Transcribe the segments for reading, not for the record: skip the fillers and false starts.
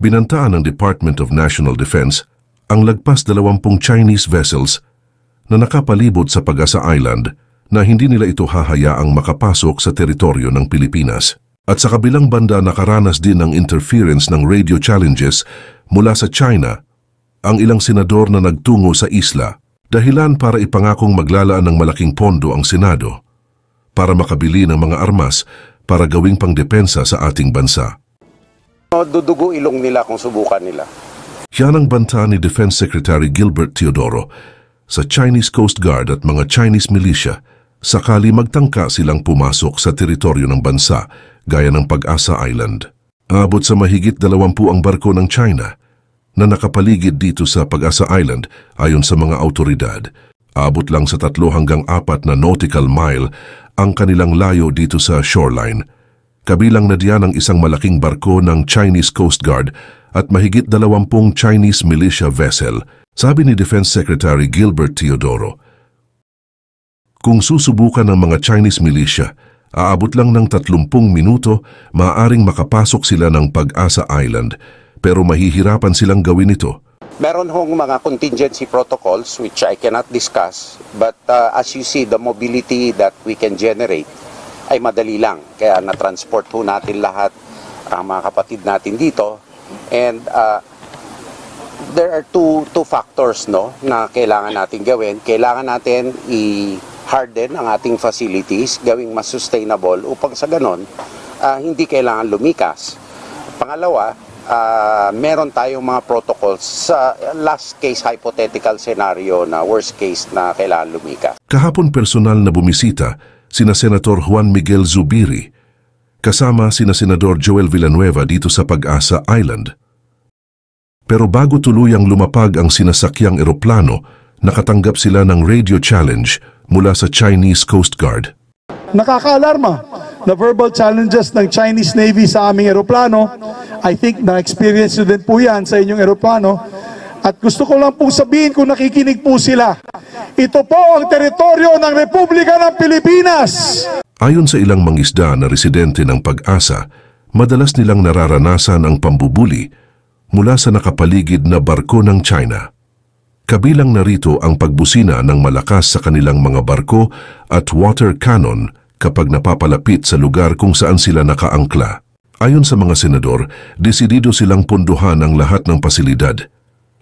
Binantaan ng Department of National Defense ang lagpas 20 Chinese vessels na nakapalibot sa Pag-asa Island na hindi nila ito hahayaang makapasok sa teritoryo ng Pilipinas. At sa kabilang banda nakaranas din ng interference ng radio challenges mula sa China ang ilang senador na nagtungo sa isla, dahilan para ipangakong maglalaan ng malaking pondo ang Senado para makabili ng mga armas para gawing pangdepensa sa ating bansa. Dudugo ilong nila kung subukan nila. Yan ang banta ni Defense Secretary Gilbert Teodoro sa Chinese Coast Guard at mga Chinese militia sakali magtangka silang pumasok sa teritoryo ng bansa gaya ng Pag-asa Island. Abot sa mahigit 20 ang barko ng China na nakapaligid dito sa Pag-asa Island ayon sa mga autoridad. Abot lang sa 3 hanggang 4 na nautical mile ang kanilang layo dito sa shoreline. Kabilang na diyan ang isang malaking barko ng Chinese Coast Guard at mahigit 20 Chinese militia vessel, sabi ni Defense Secretary Gilbert Teodoro. Kung susubukan ng mga Chinese militia, aabot lang ng 30 minuto, maaaring makapasok sila ng Pag-asa Island, pero mahihirapan silang gawin ito. Meron hong mga contingency protocols which I cannot discuss, but as you see, the mobility that we can generate ay madali lang. Kaya na-transport ho natin lahat ang mga kapatid natin dito. And there are two factors na kailangan natin gawin. Kailangan natin i-harden ang ating facilities, gawing mas sustainable upang sa ganon, hindi kailangan lumikas. Pangalawa, meron tayong mga protocols sa last case hypothetical scenario na worst case na kailangan lumikas. Kahapon personal na bumisita sina Senator Juan Miguel Zubiri kasama sina Senador Joel Villanueva dito sa Pag-asa Island. Pero bago tuluyang lumapag ang sinasakyang eroplano, nakatanggap sila ng radio challenge mula sa Chinese Coast Guard. Nakakaalarma na verbal challenges ng Chinese Navy sa aming eroplano. I think na-experience nyo din po yan sa inyong eroplano. At gusto ko lang pong sabihin kung nakikinig po sila, ito po ang teritoryo ng Republika ng Pilipinas! Ayon sa ilang mangisda na residente ng Pag-asa, madalas nilang nararanasan ang pambubuli mula sa nakapaligid na barko ng China. Kabilang narito ang pagbusina ng malakas sa kanilang mga barko at water cannon kapag napapalapit sa lugar kung saan sila nakaangkla. Ayon sa mga senador, desidido silang pondohan ang lahat ng pasilidad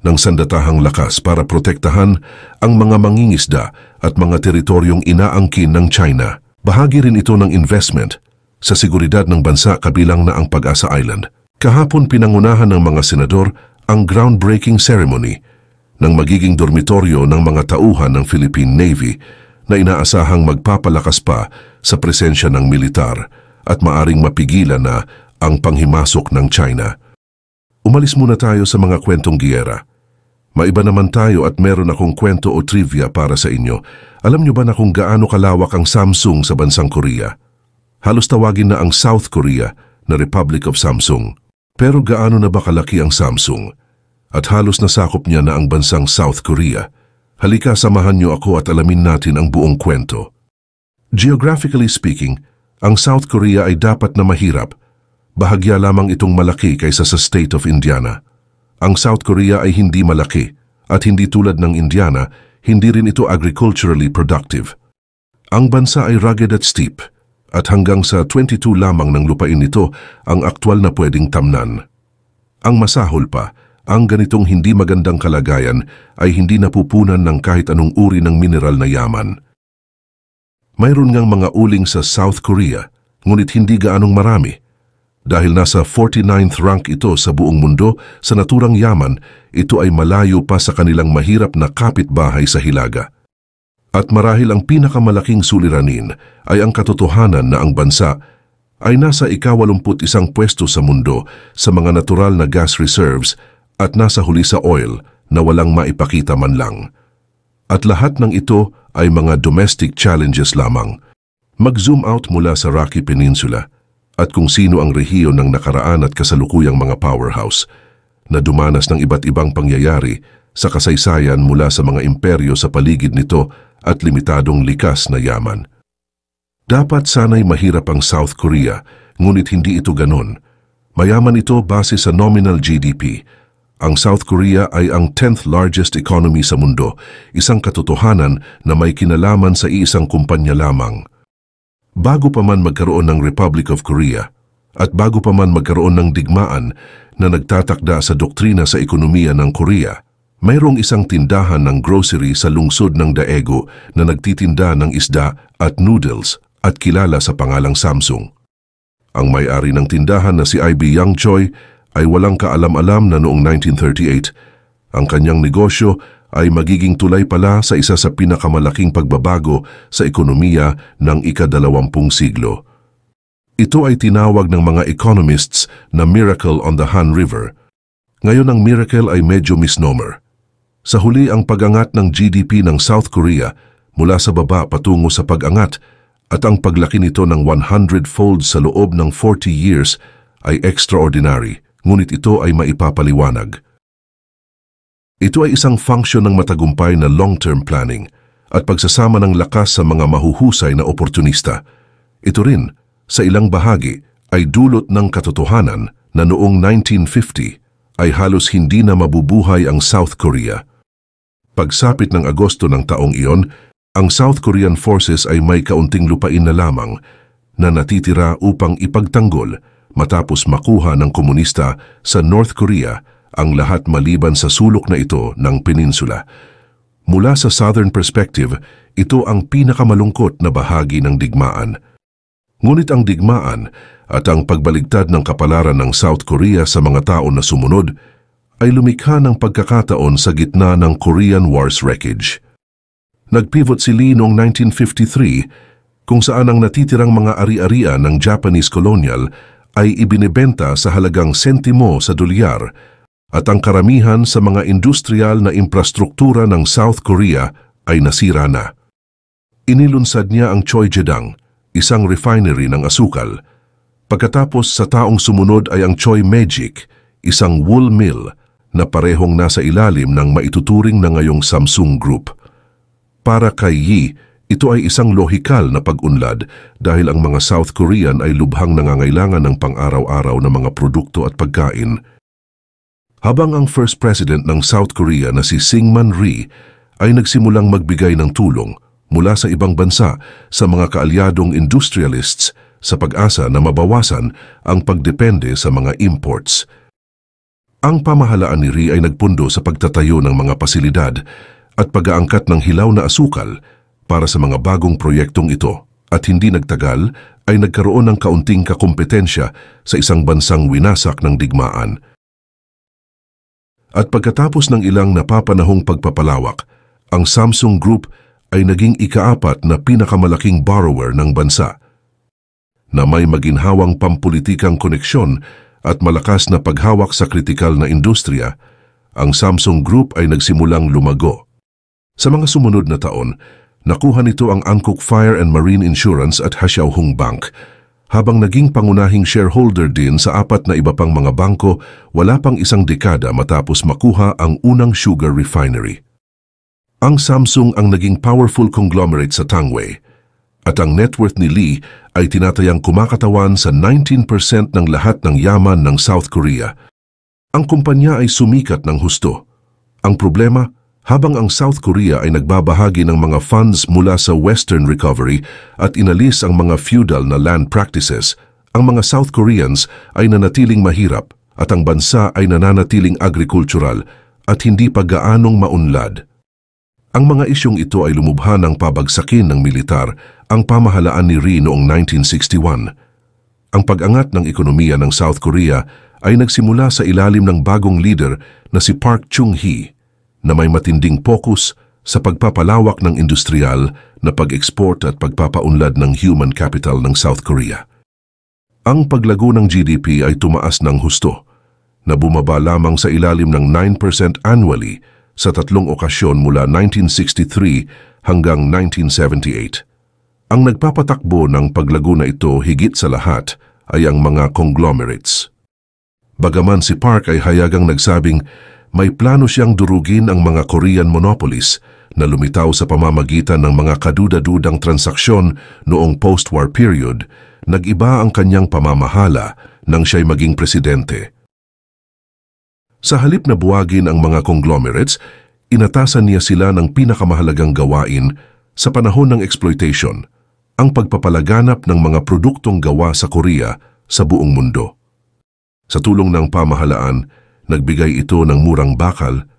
ng sandatahang lakas para protektahan ang mga mangingisda at mga teritoryong inaangkin ng China. Bahagi rin ito ng investment sa seguridad ng bansa kabilang na ang Pag-asa Island. Kahapon pinangunahan ng mga senador ang groundbreaking ceremony ng magiging dormitoryo ng mga tauhan ng Philippine Navy na inaasahang magpapalakas pa sa presensya ng militar at maaring mapigilan na ang panghimasok ng China. Umalis muna tayo sa mga kwentong giyera. Maiba naman tayo at meron akong kwento o trivia para sa inyo. Alam nyo ba na kung gaano kalawak ang Samsung sa bansang Korea? Halos tawagin na ang South Korea na Republic of Samsung. Pero gaano na ba kalaki ang Samsung? At halos nasakop niya na ang bansang South Korea. Halika, samahan nyo ako at alamin natin ang buong kwento. Geographically speaking, ang South Korea ay dapat na mahirap. Bahagya lamang itong malaki kaysa sa state of Indiana. Ang South Korea ay hindi malaki at hindi tulad ng Indiana, hindi rin ito agriculturally productive. Ang bansa ay rugged at steep at hanggang sa 22 lamang ng lupain nito ang aktwal na pwedeng tamnan. Ang masahol pa, ang ganitong hindi magandang kalagayan ay hindi napupunan ng kahit anong uri ng mineral na yaman. Mayroon ngang mga uling sa South Korea, ngunit hindi gaanong marami. Dahil nasa 49th rank ito sa buong mundo sa naturang yaman, ito ay malayo pa sa kanilang mahirap na kapitbahay sa Hilaga. At marahil ang pinakamalaking suliranin ay ang katotohanan na ang bansa ay nasa ika-81 pwesto sa mundo sa mga natural na gas reserves at nasa huli sa oil na walang maipakita man lang. At lahat ng ito ay mga domestic challenges lamang. Mag-zoom out mula sa Rocky Peninsula at kung sino ang rehiyon ng nakaraan at kasalukuyang mga powerhouse na dumanas ng iba't ibang pangyayari sa kasaysayan mula sa mga imperyo sa paligid nito at limitadong likas na yaman. Dapat sana'y mahirap ang South Korea, ngunit hindi ito ganon. Mayaman ito base sa nominal GDP. Ang South Korea ay ang 10th largest economy sa mundo, isang katotohanan na may kinalaman sa iisang kumpanya lamang. Bago pa man magkaroon ng Republic of Korea, at bago pa man magkaroon ng digmaan na nagtatakda sa doktrina sa ekonomiya ng Korea, mayroong isang tindahan ng grocery sa lungsod ng Daegu na nagtitinda ng isda at noodles at kilala sa pangalang Samsung. Ang may-ari ng tindahan na si I.B. Young Choi ay walang kaalam-alam na noong 1938, ang kanyang negosyo ay magiging tulay pala sa isa sa pinakamalaking pagbabago sa ekonomiya ng ika-20 siglo. Ito ay tinawag ng mga economists na Miracle on the Han River. Ngayon ang miracle ay medyo misnomer. Sa huli ang pag-angat ng GDP ng South Korea mula sa baba patungo sa pag-angat at ang paglaki nito ng 100-fold sa loob ng 40 years ay extraordinary, ngunit ito ay maipapaliwanag. Ito ay isang function ng matagumpay na long-term planning at pagsasama ng lakas sa mga mahuhusay na oportunista. Ito rin, sa ilang bahagi, ay dulot ng katotohanan na noong 1950 ay halos hindi na mabubuhay ang South Korea. Pagsapit ng Agosto ng taong iyon, ang South Korean forces ay may kaunting lupain na lamang na natitira upang ipagtanggol matapos makuha ng komunista sa North Korea ang lahat maliban sa sulok na ito ng peninsula. Mula sa Southern perspective, ito ang pinakamalungkot na bahagi ng digmaan. Ngunit ang digmaan at ang pagbaligtad ng kapalaran ng South Korea sa mga tao na sumunod ay lumikha ng pagkakataon sa gitna ng Korean War's wreckage. Nagpivot si Lee noong 1953 kung saan ang natitirang mga ari-arian ng Japanese colonial ay ibinebenta sa halagang sentimo sa dolyar at ang karamihan sa mga industrial na infrastruktura ng South Korea ay nasira na. Inilunsad niya ang Choijedang, isang refinery ng asukal. Pagkatapos sa taong sumunod ay ang Choi Magic, isang wool mill na parehong nasa ilalim ng maituturing na ngayong Samsung Group. Para kay Yi, ito ay isang lohikal na pag-unlad dahil ang mga South Korean ay lubhang nangangailangan ng pang-araw-araw na mga produkto at pagkain. Habang ang first president ng South Korea na si Syngman Rhee ay nagsimulang magbigay ng tulong mula sa ibang bansa sa mga kaalyadong industrialists sa pag-asa na mabawasan ang pagdepende sa mga imports. Ang pamahalaan ni Rhee ay nagpundo sa pagtatayo ng mga pasilidad at pag-aangkat ng hilaw na asukal para sa mga bagong proyektong ito at hindi nagtagal ay nagkaroon ng kaunting kakompetensya sa isang bansang winasak ng digmaan. At pagkatapos ng ilang napapanahong pagpapalawak, ang Samsung Group ay naging ika-4 na pinakamalaking borrower ng bansa. Na may maginhawang pampulitikang koneksyon at malakas na paghawak sa kritikal na industriya, ang Samsung Group ay nagsimulang lumago. Sa mga sumunod na taon, nakuha nito ang Hankook Fire and Marine Insurance at Hsiao-hung Bank, habang naging pangunahing shareholder din sa 4 na iba pang mga bangko wala pang isang dekada matapos makuha ang unang sugar refinery. Ang Samsung ang naging powerful conglomerate sa Tangway, at ang net worth ni Lee ay tinatayang kumakatawan sa 19% ng lahat ng yaman ng South Korea. Ang kumpanya ay sumikat ng husto. Ang problema, habang ang South Korea ay nagbabahagi ng mga funds mula sa Western recovery at inalis ang mga feudal na land practices, ang mga South Koreans ay nanatiling mahirap at ang bansa ay nananatiling agricultural at hindi pa gaanong maunlad. Ang mga isyong ito ay lumubha ng pabagsakin ng militar ang pamahalaan ni Rhee noong 1961. Ang pag-angat ng ekonomiya ng South Korea ay nagsimula sa ilalim ng bagong leader na si Park Chung-hee, na may matinding focus sa pagpapalawak ng industrial na pag-export at pagpapaunlad ng human capital ng South Korea. Ang paglago ng GDP ay tumaas ng husto, na bumaba lamang sa ilalim ng 9% annually sa 3 okasyon mula 1963 hanggang 1978. Ang nagpapatakbo ng paglago na ito higit sa lahat ay ang mga conglomerates. Bagaman si Park ay hayagang nagsabing may plano siyang durugin ang mga Korean monopolies na lumitaw sa pamamagitan ng mga kaduda-dudang transaksyon noong post-war period, nag-iba ang kanyang pamamahala nang siya'y maging presidente. Sa halip na buwagin ang mga conglomerates, inatasan niya sila ng pinakamahalagang gawain sa panahon ng exploitation, ang pagpapalaganap ng mga produktong gawa sa Korea sa buong mundo. Sa tulong ng pamahalaan, nagbigay ito ng murang bakal,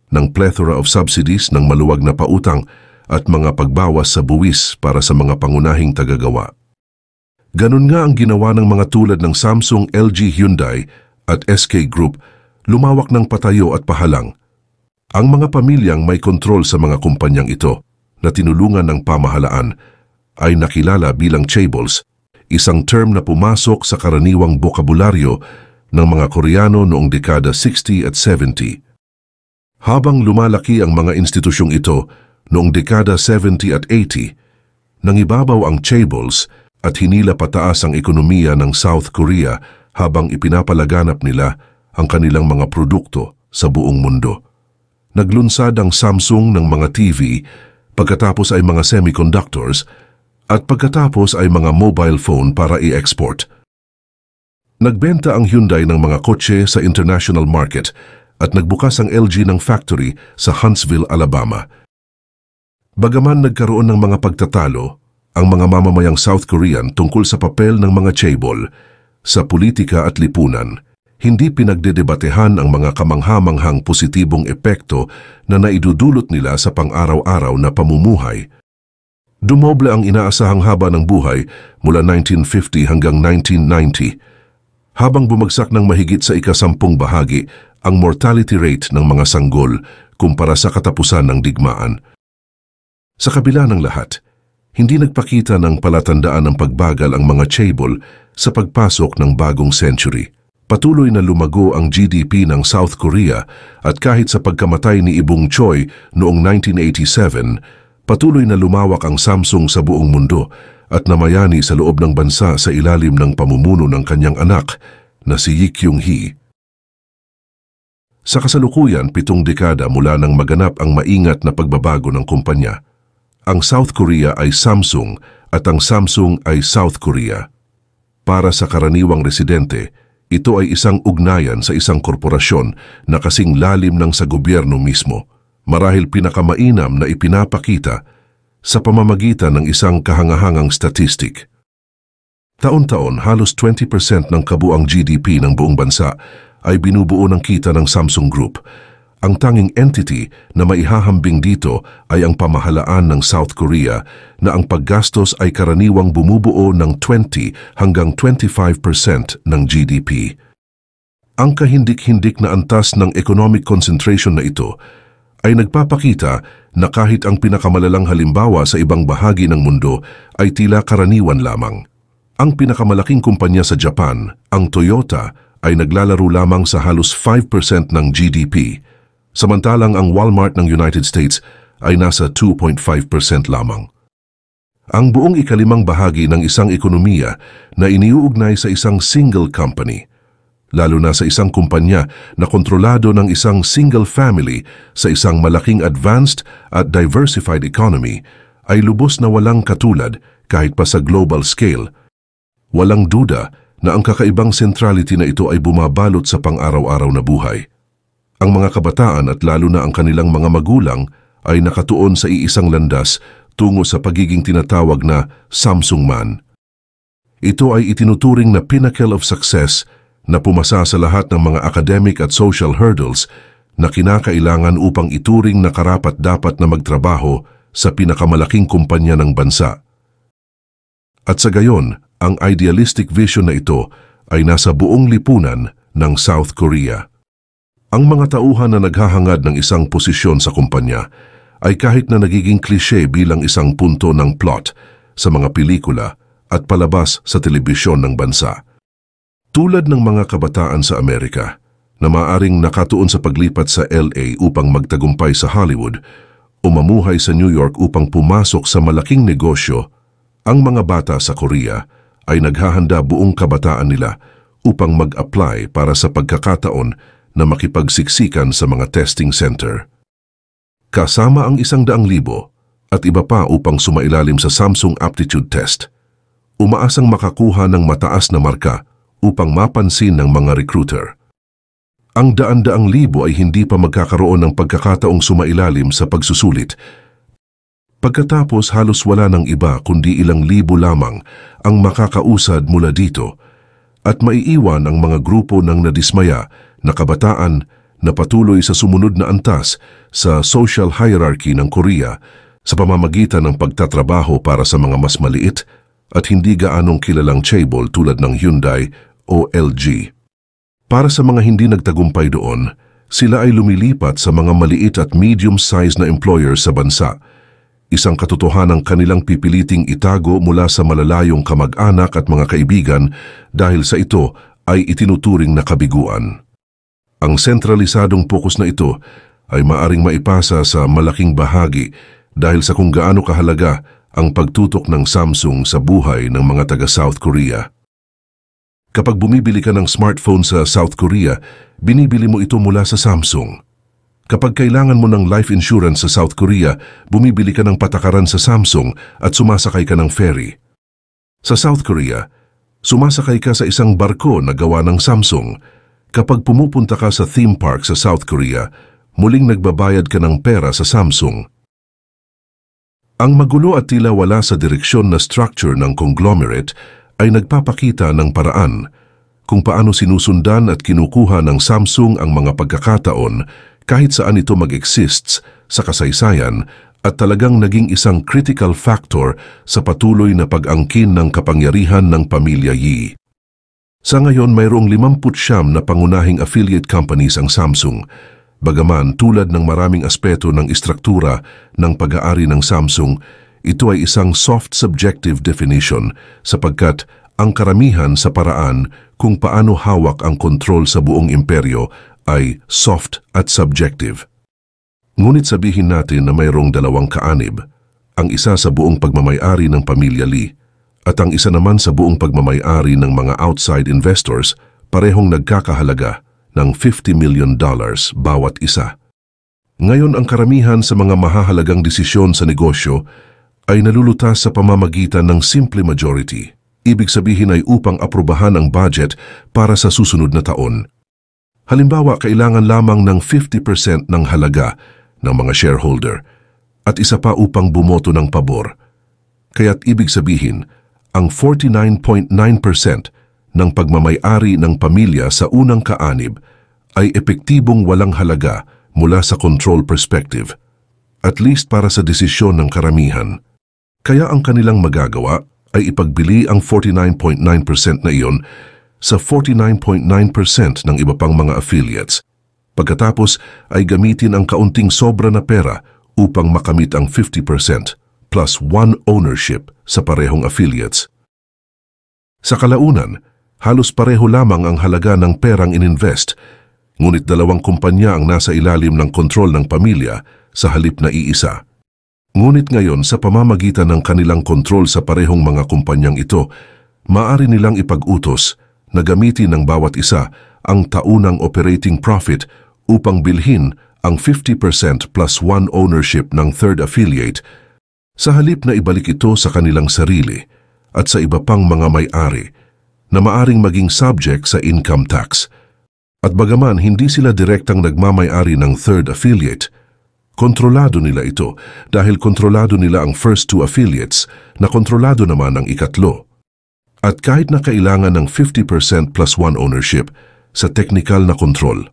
ng plethora of subsidies ng maluwag na pautang at mga pagbawas sa buwis para sa mga pangunahing tagagawa. Ganun nga ang ginawa ng mga tulad ng Samsung, LG, Hyundai at SK Group, lumawak ng patayo at pahalang. Ang mga pamilyang may kontrol sa mga kumpanyang ito na tinulungan ng pamahalaan ay nakilala bilang chaebols, isang term na pumasok sa karaniwang bokabularyo ng mga Koreano noong dekada 60 at 70. Habang lumalaki ang mga institusyong ito noong dekada 70 at 80, nangibabaw ang chaebols at hinila pataas ang ekonomiya ng South Korea habang ipinapalaganap nila ang kanilang mga produkto sa buong mundo. Naglunsad ang Samsung ng mga TV, pagkatapos ay mga semiconductors, at pagkatapos ay mga mobile phone para i-export. Nagbenta ang Hyundai ng mga kotse sa international market at nagbukas ang LG ng factory sa Huntsville, Alabama. Bagaman nagkaroon ng mga pagtatalo, ang mga mamamayang South Korean tungkol sa papel ng mga chaebol sa politika at lipunan, hindi pinagdedebatehan ang mga kamanghamanghang positibong epekto na naidudulot nila sa pang-araw-araw na pamumuhay. Dumoble ang inaasahang haba ng buhay mula 1950 hanggang 1990, habang bumagsak ng mahigit sa ika-10 bahagi ang mortality rate ng mga sanggol kumpara sa katapusan ng digmaan. Sa kabila ng lahat, hindi nagpakita ng palatandaan ng pagbagal ang mga chaebol sa pagpasok ng bagong century. Patuloy na lumago ang GDP ng South Korea at kahit sa pagkamatay ni Ibong Choi noong 1987, patuloy na lumawak ang Samsung sa buong mundo at namayani sa loob ng bansa sa ilalim ng pamumuno ng kanyang anak na si Yi Kyung-hee. Sa kasalukuyan, 7 dekada mula nang maganap ang maingat na pagbabago ng kumpanya. Ang South Korea ay Samsung at ang Samsung ay South Korea. Para sa karaniwang residente, ito ay isang ugnayan sa isang korporasyon na kasing lalim ng sa gobyerno mismo, marahil pinakamainam na ipinapakita sa pamamagitan ng isang kahangahangang statistik. Taon-taon, halos 20% ng kabuang GDP ng buong bansa ay binubuo ng kita ng Samsung Group. Ang tanging entity na maihahambing dito ay ang pamahalaan ng South Korea na ang paggastos ay karaniwang bumubuo ng 20 hanggang 25% ng GDP. Ang kahindik-hindik na antas ng economic concentration na ito ay nagpapakita na kahit ang pinakamalalang halimbawa sa ibang bahagi ng mundo ay tila karaniwan lamang. Ang pinakamalaking kumpanya sa Japan, ang Toyota, ay naglalaro lamang sa halos 5% ng GDP, samantalang ang Walmart ng United States ay nasa 2.5% lamang. Ang buong ikalimang bahagi ng isang ekonomiya na iniuugnay sa isang single company, lalo na sa isang kumpanya na kontrolado ng isang single family sa isang malaking advanced at diversified economy, ay lubos na walang katulad kahit pa sa global scale. Walang duda na ang kakaibang centrality na ito ay bumabalot sa pang-araw-araw na buhay. Ang mga kabataan at lalo na ang kanilang mga magulang ay nakatuon sa iisang landas tungo sa pagiging tinatawag na Samsung Man. Ito ay itinuturing na pinnacle of success na pumasa sa lahat ng mga academic at social hurdles na kinakailangan upang ituring na karapat-dapat na magtrabaho sa pinakamalaking kumpanya ng bansa. At sa gayon, ang idealistic vision na ito ay nasa buong lipunan ng South Korea. Ang mga tauhan na naghahangad ng isang posisyon sa kumpanya ay kahit na nagiging klise bilang isang punto ng plot sa mga pelikula at palabas sa telebisyon ng bansa. Tulad ng mga kabataan sa Amerika na maaring nakatuon sa paglipat sa LA upang magtagumpay sa Hollywood o mamuhay sa New York upang pumasok sa malaking negosyo, ang mga bata sa Korea ay naghahanda buong kabataan nila upang mag-apply para sa pagkakataon na makipagsiksikan sa mga testing center. Kasama ang 100,000 at iba pa upang sumailalim sa Samsung Aptitude Test. Umaasang makakuha ng mataas na marka upang mapansin ng mga recruiter. Ang daan-daang libo ay hindi pa magkakaroon ng pagkakataong sumailalim sa pagsusulit. Pagkatapos halos wala ng iba kundi ilang libo lamang ang makakausad mula dito at maiiwan ang mga grupo ng nadismaya na kabataan na patuloy sa sumunod na antas sa social hierarchy ng Korea sa pamamagitan ng pagtatrabaho para sa mga mas maliit at hindi gaanong kilalang chaebol tulad ng Hyundai o LG. Para sa mga hindi nagtagumpay doon, sila ay lumilipat sa mga maliit at medium-sized na employers sa bansa, isang katotohanang kanilang pipiliting itago mula sa malalayong kamag-anak at mga kaibigan dahil sa ito ay itinuturing na kabiguan. Ang sentralisadong pokus na ito ay maaring maipasa sa malaking bahagi dahil sa kung gaano kahalaga ang pagtutok ng Samsung sa buhay ng mga taga-South Korea. Kapag bumibili ka ng smartphone sa South Korea, binibili mo ito mula sa Samsung. Kapag kailangan mo ng life insurance sa South Korea, bumibili ka ng patakaran sa Samsung at sumasakay ka ng ferry. Sa South Korea, sumasakay ka sa isang barko na gawa ng Samsung. Kapag pumupunta ka sa theme park sa South Korea, muling nagbabayad ka ng pera sa Samsung. Ang magulo at tila wala sa direksyon na structure ng conglomerate ay nagpapakita ng paraan kung paano sinusundan at kinukuha ng Samsung ang mga pagkakataon kahit saan ito mag-exists sa kasaysayan at talagang naging isang critical factor sa patuloy na pag-angkin ng kapangyarihan ng pamilya Yi. Sa ngayon, mayroong 59 na pangunahing affiliate companies ang Samsung. Bagaman tulad ng maraming aspeto ng istruktura ng pag-aari ng Samsung, ito ay isang soft subjective definition sapagkat ang karamihan sa paraan kung paano hawak ang kontrol sa buong imperyo ay soft at subjective. Ngunit sabihin natin na mayroong dalawang kaanib, ang isa sa buong pagmamay-ari ng pamilya Lee at ang isa naman sa buong pagmamay-ari ng mga outside investors, parehong nagkakahalaga ng $50 million bawat isa. Ngayon ang karamihan sa mga mahahalagang desisyon sa negosyo ay nalulutas sa pamamagitan ng simple majority. Ibig sabihin ay upang aprubahan ang budget para sa susunod na taon. Halimbawa, kailangan lamang ng 50% ng halaga ng mga shareholder at isa pa upang bumoto ng pabor. Kaya't ibig sabihin, ang 49.9% ng pagmamay-ari ng pamilya sa unang kaanib ay epektibong walang halaga mula sa control perspective, at least para sa desisyon ng karamihan. Kaya ang kanilang magagawa ay ipagbili ang 49.9% na iyon sa 49.9% ng iba pang mga affiliates. Pagkatapos ay gamitin ang kaunting sobra na pera upang makamit ang 50% plus 1 ownership sa parehong affiliates. Sa kalaunan, halos pareho lamang ang halaga ng perang ininvest, ngunit dalawang kumpanya ang nasa ilalim ng kontrol ng pamilya sa halip na iisa. Ngunit ngayon sa pamamagitan ng kanilang kontrol sa parehong mga kumpanyang ito, maaari nilang ipag-utos na gamitin ng bawat isa ang taunang operating profit upang bilhin ang 50% plus 1 ownership ng third affiliate sa halip na ibalik ito sa kanilang sarili at sa iba pang mga may-ari na maaring maging subject sa income tax. At bagaman hindi sila direktang nagmamay-ari ng third affiliate, kontrolado nila ito dahil kontrolado nila ang first 2 affiliates na kontrolado naman ang ikatlo. At kahit na kailangan ng 50% plus 1 ownership sa technical na kontrol,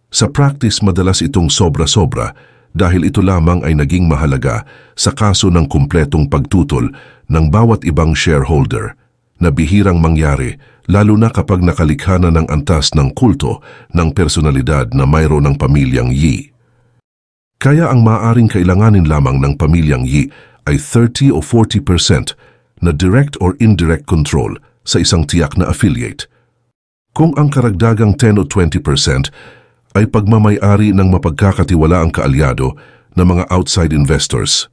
sa practice madalas itong sobra-sobra dahil ito lamang ay naging mahalaga sa kaso ng kumpletong pagtutol ng bawat ibang shareholder na bihirang mangyari lalo na kapag nakalikha na ng antas ng kulto ng personalidad na mayroon ng pamilyang Yi. Kaya ang maaaring kailanganin lamang ng pamilyang Yi ay 30 o 40% na direct or indirect control sa isang tiyak na affiliate. Kung ang karagdagang 10 o 20% ay pagmamay-ari ng mapagkakatiwalaang kaalyado ng mga outside investors.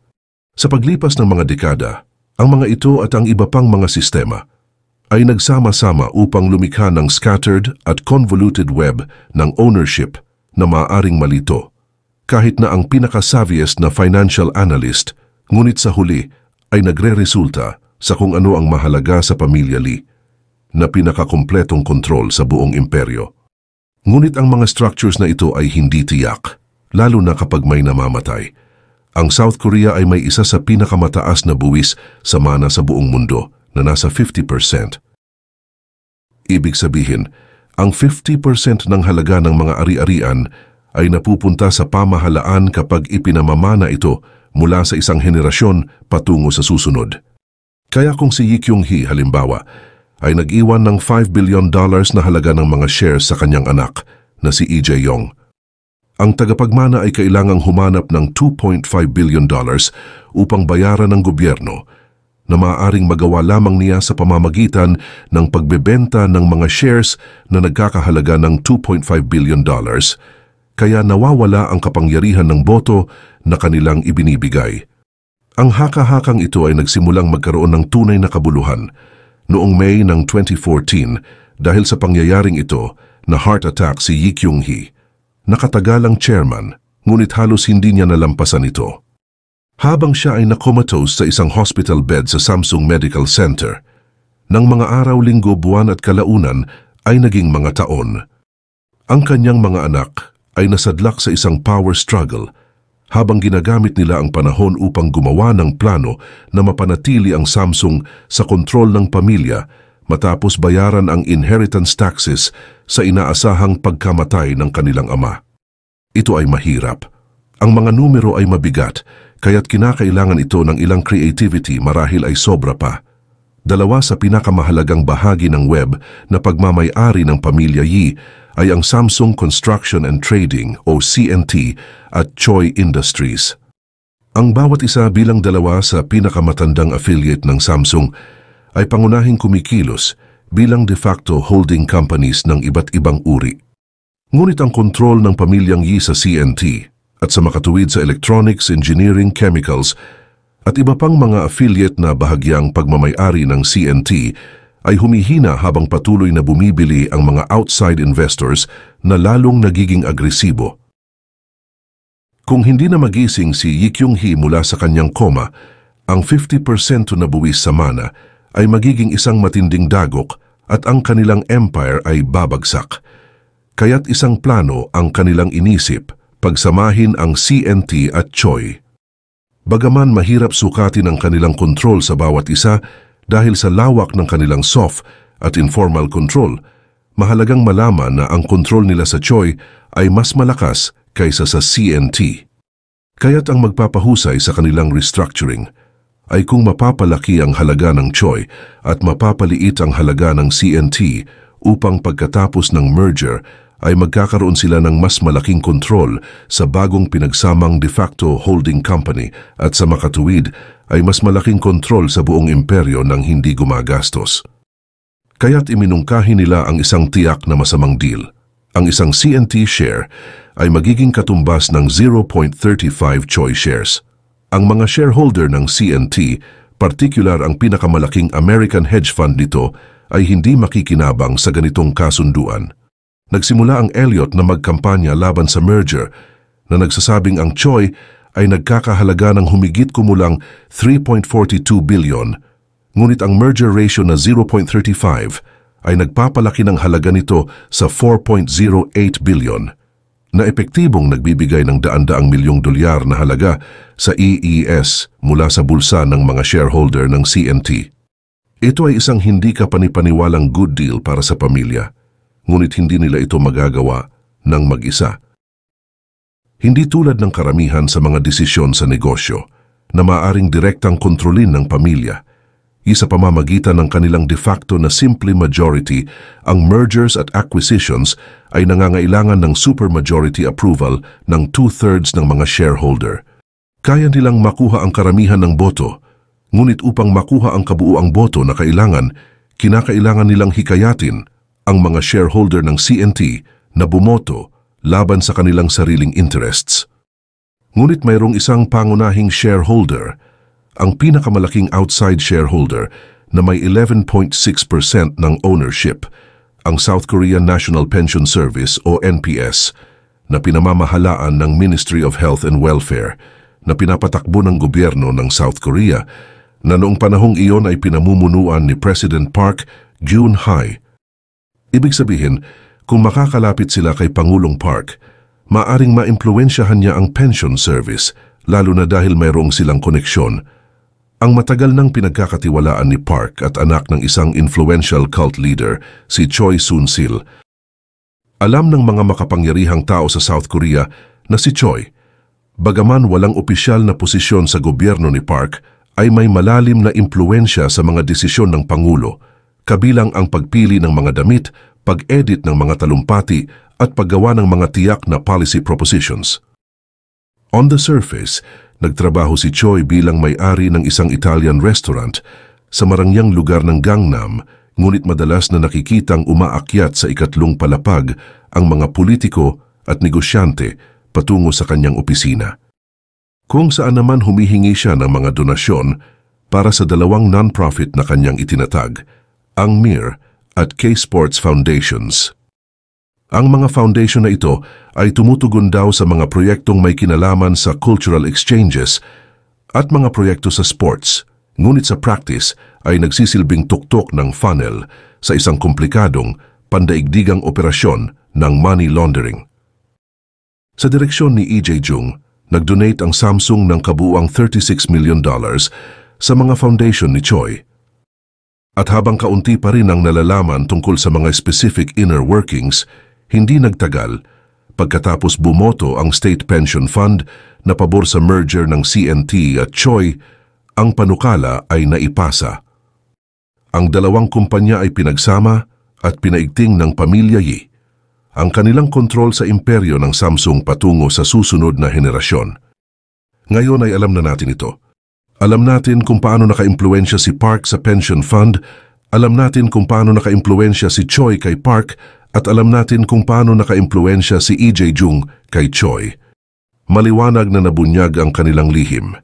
Sa paglipas ng mga dekada, ang mga ito at ang iba pang mga sistema ay nagsama-sama upang lumikha ng scattered at convoluted web ng ownership na maaaring malito. Kahit na ang pinaka-savviest na financial analyst, ngunit sa huli ay nagre-resulta sa kung ano ang mahalaga sa pamilya Lee. na pinakakumpletong kontrol sa buong imperyo. Ngunit ang mga structures na ito ay hindi tiyak, lalo na kapag may namamatay. Ang South Korea ay may isa sa pinakamataas na buwis sa mana sa buong mundo na nasa 50%. Ibig sabihin, ang 50% ng halaga ng mga ari-arian ay napupunta sa pamahalaan kapag ipinamamana ito mula sa isang henerasyon patungo sa susunod. Kaya kung si Lee Kyung-hee halimbawa ay nag-iwan ng $5 billion na halaga ng mga shares sa kanyang anak na si Lee Jae-yong, ang tagapagmana ay kailangang humanap ng $2.5 billion upang bayaran ng gobyerno na maaaring magawa lamang niya sa pamamagitan ng pagbebenta ng mga shares na nagkakahalaga ng $2.5 billion, kaya nawawala ang kapangyarihan ng boto na kanilang ibinibigay. Ang haka-hakang ito ay nagsimulang magkaroon ng tunay na kabuluhan noong May ng 2014 dahil sa pangyayaring ito na heart attack si Lee Kyung-hee. Nakatagalang chairman, ngunit halos hindi niya nalampasan ito. Habang siya ay nakomatose sa isang hospital bed sa Samsung Medical Center, ng mga araw, linggo, buwan at kalaunan ay naging mga taon. Ang kanyang mga anak ay nasadlak sa isang power struggle habang ginagamit nila ang panahon upang gumawa ng plano na mapanatili ang Samsung sa kontrol ng pamilya matapos bayaran ang inheritance taxes sa inaasahang pagkamatay ng kanilang ama. Ito ay mahirap. Ang mga numero ay mabigat, kaya't kinakailangan ito ng ilang creativity, marahil ay sobra pa. Dalawa sa pinakamahalagang bahagi ng web na pagmamay-ari ng pamilya Yi ay ang Samsung Construction and Trading o CNT at Choi Industries. Ang bawat isa bilang dalawa sa pinakamatandang affiliate ng Samsung ay pangunahing kumikilos bilang de facto holding companies ng iba't ibang uri. Ngunit ang kontrol ng pamilyang Yi sa CNT at sa makatuwid sa electronics, engineering, chemicals at iba pang mga affiliate na bahagyang pagmamay-ari ng CNT ay humihina habang patuloy na bumibili ang mga outside investors na lalong nagiging agresibo. Kung hindi na magising si Lee Kyung-hee mula sa kanyang koma, ang 50% na buwis sa mana ay magiging isang matinding dagok at ang kanilang empire ay babagsak. Kaya't isang plano ang kanilang inisip, pagsamahin ang CNT at Choi. Bagaman mahirap sukatin ang kanilang kontrol sa bawat isa dahil sa lawak ng kanilang soft at informal control, mahalagang malaman na ang kontrol nila sa Choi ay mas malakas kaysa sa CNT. Kaya't ang magpapahusay sa kanilang restructuring ay kung mapapalaki ang halaga ng Choi at mapapaliit ang halaga ng CNT upang pagkatapos ng merger ay magkakaroon sila ng mas malaking kontrol sa bagong pinagsamang de facto holding company at sa makatuwid ay mas malaking kontrol sa buong imperyo ng hindi gumagastos. Kaya't iminungkahi nila ang isang tiyak na masamang deal. Ang isang CNT share ay magiging katumbas ng 0.35 Choi shares. Ang mga shareholder ng CNT, partikular ang pinakamalaking American hedge fund nito, ay hindi makikinabang sa ganitong kasunduan. Nagsimula ang Elliott na magkampanya laban sa merger na nagsasabing ang Choi ay nagkakahalaga ng humigit kumulang 3.42 billion, ngunit ang merger ratio na 0.35 ay nagpapalaki ng halaga nito sa 4.08 billion, na epektibong nagbibigay ng daan-daang milyong dolyar na halaga sa EES mula sa bulsa ng mga shareholder ng CNT. Ito ay isang hindi kapanipaniwalang good deal para sa pamilya, ngunit hindi nila ito magagawa ng mag-isa. Hindi tulad ng karamihan sa mga desisyon sa negosyo na maaaring direktang kontrolin ng pamilya. Isa pamamagitan ng kanilang de facto na simple majority, ang mergers at acquisitions ay nangangailangan ng supermajority approval ng 2/3 ng mga shareholder. Kaya nilang makuha ang karamihan ng boto, ngunit upang makuha ang kabuuang boto na kinakailangan nilang hikayatin ang mga shareholder ng CNT na bumoto laban sa kanilang sariling interests. Ngunit mayroong isang pangunahing shareholder, ang pinakamalaking outside shareholder na may 11.6% ng ownership, ang South Korean National Pension Service o NPS, na pinamamahalaan ng Ministry of Health and Welfare, na pinapatakbo ng gobyerno ng South Korea, na noong panahong iyon ay pinamumunuan ni President Park June High. Ibig sabihin, kung makakalapit sila kay Pangulong Park, maaring maimpluwensyahan niya ang pension service, lalo na dahil mayroong silang koneksyon. Ang matagal nang pinagkakatiwalaan ni Park at anak ng isang influential cult leader, si Choi Soon-sil. Alam ng mga makapangyarihang tao sa South Korea na si Choi, bagaman walang opisyal na posisyon sa gobyerno ni Park, ay may malalim na impluwensya sa mga desisyon ng Pangulo, kabilang ang pagpili ng mga damit, pag-edit ng mga talumpati at paggawa ng mga tiyak na policy propositions. On the surface, nagtrabaho si Choi bilang may-ari ng isang Italian restaurant sa marangyang lugar ng Gangnam, ngunit madalas na nakikitang umaakyat sa ikatlong palapag ang mga politiko at negosyante patungo sa kanyang opisina. Kung saan naman humihingi siya ng mga donasyon para sa dalawang non-profit na kanyang itinatag, ang MIR at K-Sports Foundations. Ang mga foundation na ito ay tumutugon daw sa mga proyektong may kinalaman sa cultural exchanges at mga proyekto sa sports, ngunit sa practice ay nagsisilbing tuktok ng funnel sa isang komplikadong pandaigdigang operasyon ng money laundering. Sa direksyon ni E.J. Jung, nag-donate ang Samsung ng kabuuang $36 million sa mga foundation ni Choi. At habang kaunti pa rin ang nalalaman tungkol sa mga specific inner workings, hindi nagtagal pagkatapos bumoto ang State Pension Fund na pabor sa merger ng CNT at Choi, ang panukala ay naipasa. Ang dalawang kumpanya ay pinagsama at pinaigting ng pamilya Yi, ang kanilang kontrol sa imperyo ng Samsung patungo sa susunod na henerasyon. Ngayon ay alam na natin ito. Alam natin kung paano nakaimpluwensya si Park sa pension fund, alam natin kung paano nakaimpluwensya si Choi kay Park, at alam natin kung paano nakaimpluwensya si E.J. Jung kay Choi. Maliwanag na nabunyag ang kanilang lihim.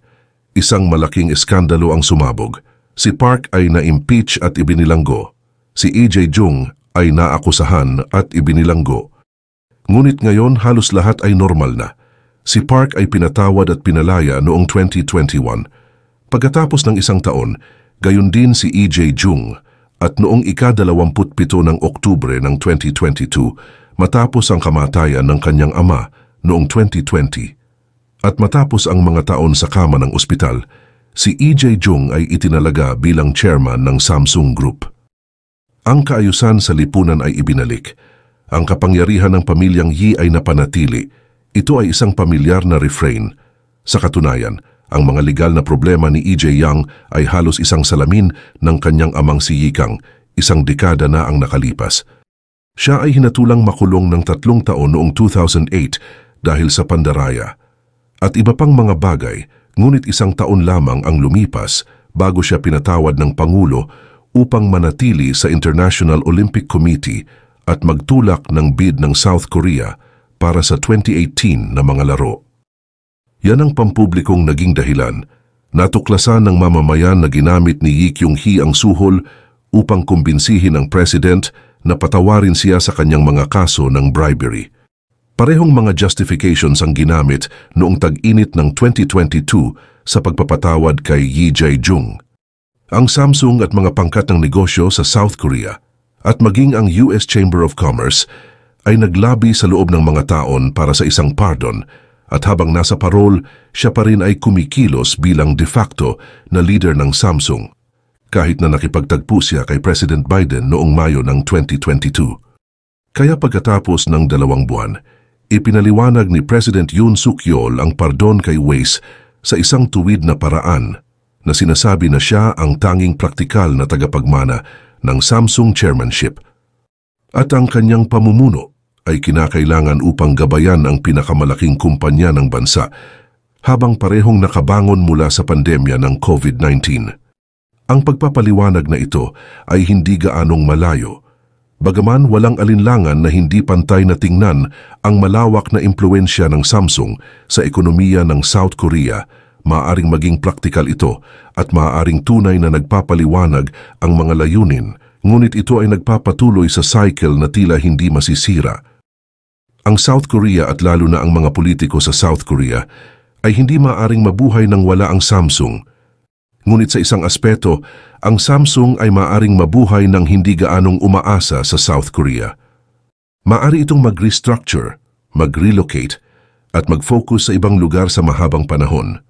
Isang malaking eskandalo ang sumabog. Si Park ay na-impeach at ibinilanggo. Si E.J. Jung ay naakusahan at ibinilanggo. Ngunit ngayon halos lahat ay normal na. Si Park ay pinatawad at pinalaya noong 2021. Pagkatapos ng isang taon, gayon din si E.J. Jung at noong ika-27 ng Oktubre ng 2022 matapos ang kamatayan ng kanyang ama noong 2020. At matapos ang mga taon sa kama ng ospital, si E.J. Jung ay itinalaga bilang chairman ng Samsung Group. Ang kaayusan sa lipunan ay ibinalik. Ang kapangyarihan ng pamilyang Yi ay napanatili. Ito ay isang pamilyar na refrain. Sa katunayan, ang mga legal na problema ni E.J. Yang ay halos isang salamin ng kanyang amang si Yi Kang, isang dekada na ang nakalipas. Siya ay hinatulang makulong ng 3 taon noong 2008 dahil sa pandaraya. At iba pang mga bagay, ngunit isang taon lamang ang lumipas bago siya pinatawad ng Pangulo upang manatili sa International Olympic Committee at magtulak ng bid ng South Korea para sa 2018 na mga laro. Yan ang pampublikong naging dahilan. Natuklasan ng mamamayan na ginamit ni Yi Kyung-hee ang suhol upang kumbinsihin ang president na patawarin siya sa kanyang mga kaso ng bribery. Parehong mga justifications ang ginamit noong tag-init ng 2022 sa pagpapatawad kay Yi-jae Jung. Ang Samsung at mga pangkat ng negosyo sa South Korea at maging ang US Chamber of Commerce ay naglabi sa loob ng mga taon para sa isang pardon, at habang nasa parol, siya pa rin ay kumikilos bilang de facto na leader ng Samsung, kahit na nakipagtagpo siya kay President Biden noong Mayo ng 2022. Kaya pagkatapos ng 2 buwan, ipinaliwanag ni President Yoon Suk-yeol ang pardon kay Wais sa isang tuwid na paraan na sinasabi na siya ang tanging praktikal na tagapagmana ng Samsung chairmanship. At ang kanyang pamumuno ay kinakailangan upang gabayan ang pinakamalaking kumpanya ng bansa habang parehong nakabangon mula sa pandemya ng COVID-19. Ang pagpapaliwanag na ito ay hindi gaanong malayo. Bagaman walang alinlangan na hindi pantay na tingnan ang malawak na impluwensya ng Samsung sa ekonomiya ng South Korea, maaaring maging praktikal ito at maaaring tunay na nagpapaliwanag ang mga layunin, ngunit ito ay nagpapatuloy sa cycle na tila hindi masisira. Ang South Korea at lalo na ang mga politiko sa South Korea ay hindi maaaring mabuhay nang wala ang Samsung. Ngunit sa isang aspeto, ang Samsung ay maaring mabuhay ng hindi gaanong umaasa sa South Korea. Maari itong mag-restructure, mag-relocate, at mag-focus sa ibang lugar sa mahabang panahon.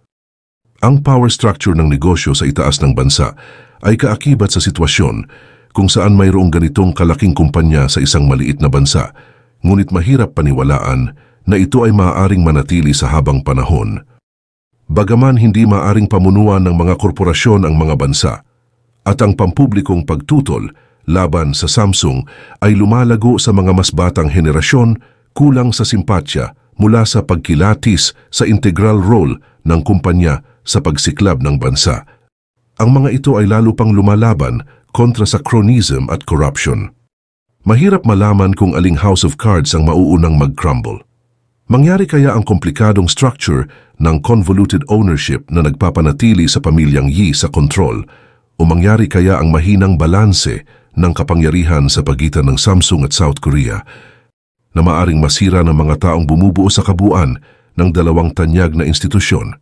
Ang power structure ng negosyo sa itaas ng bansa ay kaakibat sa sitwasyon kung saan mayroong ganitong kalaking kumpanya sa isang maliit na bansa, ngunit mahirap paniwalaan na ito ay maaaring manatili sa habang panahon. Bagaman hindi maaring pamunuan ng mga korporasyon ang mga bansa, at ang pampublikong pagtutol laban sa Samsung ay lumalago sa mga mas batang henerasyon kulang sa simpatya mula sa pagkilatis sa integral role ng kumpanya sa pagsiklab ng bansa. Ang mga ito ay lalo pang lumalaban kontra sa cronyism at corruption. Mahirap malaman kung aling house of cards ang mauunang mag-crumble. Mangyari kaya ang komplikadong structure ng convoluted ownership na nagpapanatili sa pamilyang Yi sa kontrol, o mangyari kaya ang mahinang balanse ng kapangyarihan sa pagitan ng Samsung at South Korea na maaring masira ng mga taong bumubuo sa kabuuan ng dalawang tanyag na institusyon.